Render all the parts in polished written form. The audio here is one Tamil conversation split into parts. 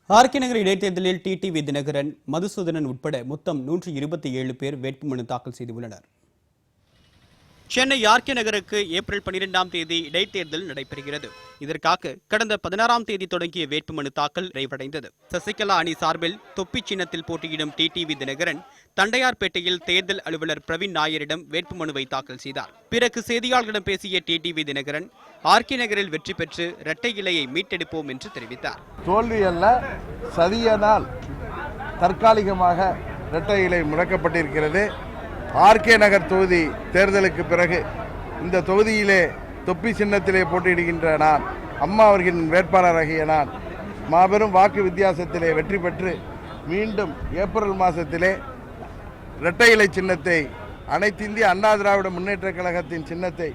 ஆர்கே நகர் இடைத்தேர்தலில் டிடிவி தினகரன், மதுசூதனன் உட்பட மொத்தம் 127 பேர் வேட்புமனு தாக்கல் செய்துள்ளனர். சென்னை ஆர்கே நகருக்கு ஏப்ரல் 12ஆம் தேதி இடைத்தேர்தல் நடைபெறுகிறது. இதற்காக கடந்த 16ஆம் தேதி தொடங்கிய வேட்புமனு தாக்கல் நிறைவடைந்தது. சசிகலா அணி சார்பில் தொப்பி சின்னத்தில் போட்டியிடும் டிடிவி தினகரன் தண்டையார்பேட்டையில் தேர்தல் அலுவலர் பிரவீன் நாயரிடம் வேட்புமனுவை தாக்கல் செய்தார். பிறகு செய்தியாளர்களிடம் பேசிய டிடிவி தினகரன் ஆர்கே நகரில் வெற்றி பெற்று இரட்டை இலையை மீட்டெடுப்போம் என்று தெரிவித்தார். தோல்வி அல்ல, சதியினால் தற்காலிகமாக இரட்டை இலை முடக்கப்பட்டிருக்கிறது. ஆர்கே நகர் தொகுதி தேர்தலுக்கு பிறகு இந்த தொகுதியிலே தொப்பி சின்னத்திலே போட்டியிடுகின்ற நான், அம்மா அவர்களின் வேட்பாளராகிய நான் மாபெரும் வாக்கு வித்தியாசத்திலே வெற்றி பெற்று மீண்டும் ஏப்ரல் மாதத்திலே இரட்டை இலை சின்னத்தை, அனைத்து இந்திய அண்ணா திராவிட முன்னேற்ற கழகத்தின் சின்னத்தை,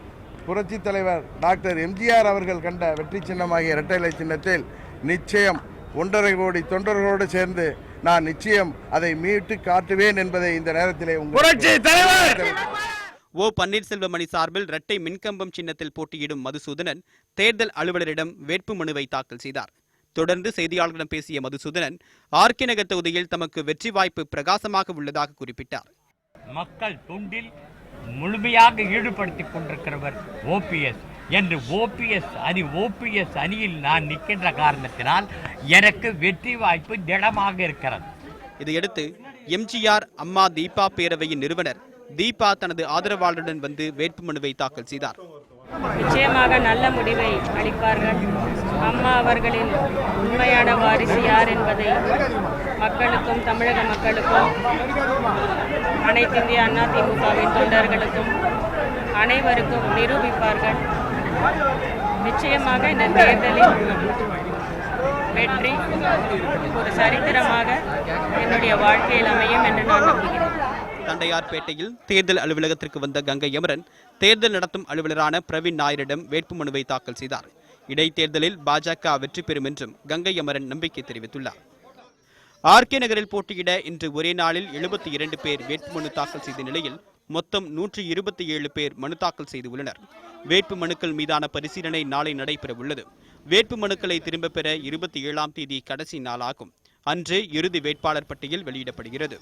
புரட்சி தலைவர் டாக்டர் எம்ஜிஆர் அவர்கள் கண்ட வெற்றி சின்னமாகிய இரட்டை இலை சின்னத்தில் நிச்சயம் 1.5 கோடி தொண்டர்களோடு சேர்ந்து நான் நிச்சயம் அதை மீட்டு காட்டுவேன் என்பதை இந்த நேரத்திலே புரட்சி தலைவர் ஓ பன்னீர்செல்வம் அணி சார்பில் இரட்டை மின்கம்பம் சின்னத்தில் போட்டியிடும் மதுசூதனன் தேர்தல் அலுவலரிடம் வேட்புமனுவை தாக்கல் செய்தார். தொடர்ந்து செய்தியாளர்களிடம் பேசிய மதுசூதனன் ஆர்கே நகர் தொகுதியில் தமக்கு வெற்றி வாய்ப்பு பிரகாசமாக உள்ளதாக குறிப்பிட்டார். மக்கள் தொண்டில் முழுமையாக ஈடுபடுத்திக் கொண்டிருக்கிறவர் ஓபிஎஸ் என்று ஓபிஎஸ் அணியில் நான் நிற்கின்ற காரணத்தினால் எனக்கு வெற்றி வாய்ப்பு திடமாக இருக்கிறது. இதையடுத்து எம்ஜிஆர் அம்மா தீபா பேரவையின் நிறுவனர் தீபா தனது ஆதரவாளருடன் வந்து வேட்புமனுவை தாக்கல் செய்தார். நிச்சயமாக நல்ல முடிவை அளிப்பார்கள். அம்மா அவர்களின் உண்மையான வாரிசு யார் என்பதை மக்களுக்கும், தமிழக மக்களுக்கும், அனைத்து இந்திய அண்ணா திமுகவின் தொண்டர்களுக்கும் அனைவருக்கும் நிரூபிப்பார்கள். நிச்சயமாக இந்த தேர்தலில் வெற்றி ஒரு சரித்திரமாக என்னுடைய வாழ்க்கையில் அமையும் என்று நான் நம்புகிறேன். தண்டையார்பேட்டையில் தேர்தல் அலுவலகத்திற்கு வந்த கங்கை அமரன் தேர்தல் நடத்தும் அலுவலரான பிரவீன் நாயரிடம் வேட்புமனுவை தாக்கல் செய்தார். இடைத்தேர்தலில் பாஜக வெற்றி பெறும் என்றும் கங்கை அமரன் நம்பிக்கை தெரிவித்துள்ளார். ஆர்கே நகரில் போட்டியிட இன்று ஒரே நாளில் 72 பேர் வேட்புமனு தாக்கல் செய்த நிலையில் மொத்தம் 127 பேர் மனு தாக்கல் செய்துள்ளனர். வேட்பு மனுக்கள் மீதான பரிசீலனை நாளை நடைபெற உள்ளது. வேட்பு மனுக்களை திரும்பப் பெற 27ஆம் தேதி கடைசி நாளாகும். அன்று இறுதி வேட்பாளர் பட்டியல் வெளியிடப்படுகிறது.